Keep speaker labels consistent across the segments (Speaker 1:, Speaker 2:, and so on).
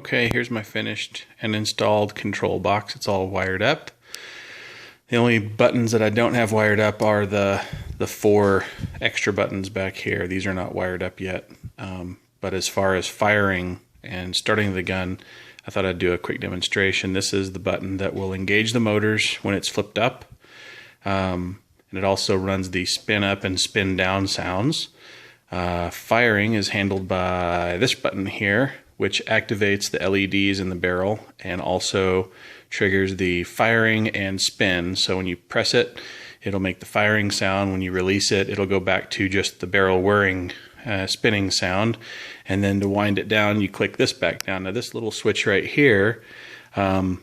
Speaker 1: Okay, here's my finished and installed control box. It's all wired up. The only buttons that I don't have wired up are the 4 extra buttons back here. These are not wired up yet. But as far as firing and starting the gun, I thought I'd do a quick demonstration. This is the button that will engage the motors when it's flipped up. And it also runs the spin up and spin down sounds. Firing is handled by this button here, which activates the LEDs in the barrel and also triggers the firing and spin. So when you press it, it'll make the firing sound. When you release it, it'll go back to just the barrel whirring, spinning sound. And then to wind it down, you click this back down. Now this little switch right here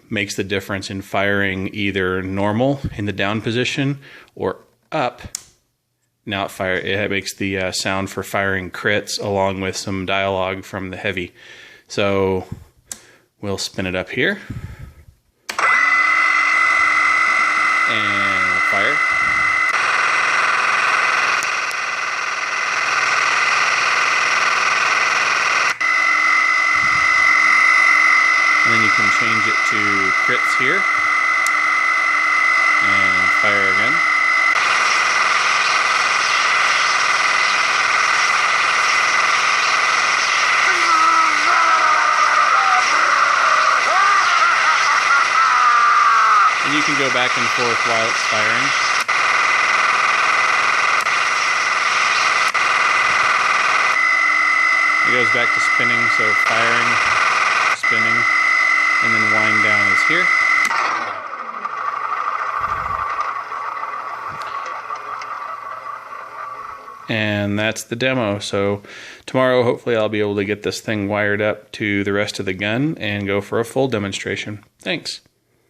Speaker 1: makes the difference in firing either normal in the down position or up. Now it makes the sound for firing crits along with some dialogue from the Heavy. So we'll spin it up here and fire. And then you can change it to crits here and fire again. And you can go back and forth while it's firing. It goes back to spinning, so firing, spinning, and then wind down is here. And that's the demo. So tomorrow, hopefully I'll be able to get this thing wired up to the rest of the gun and go for a full demonstration. Thanks.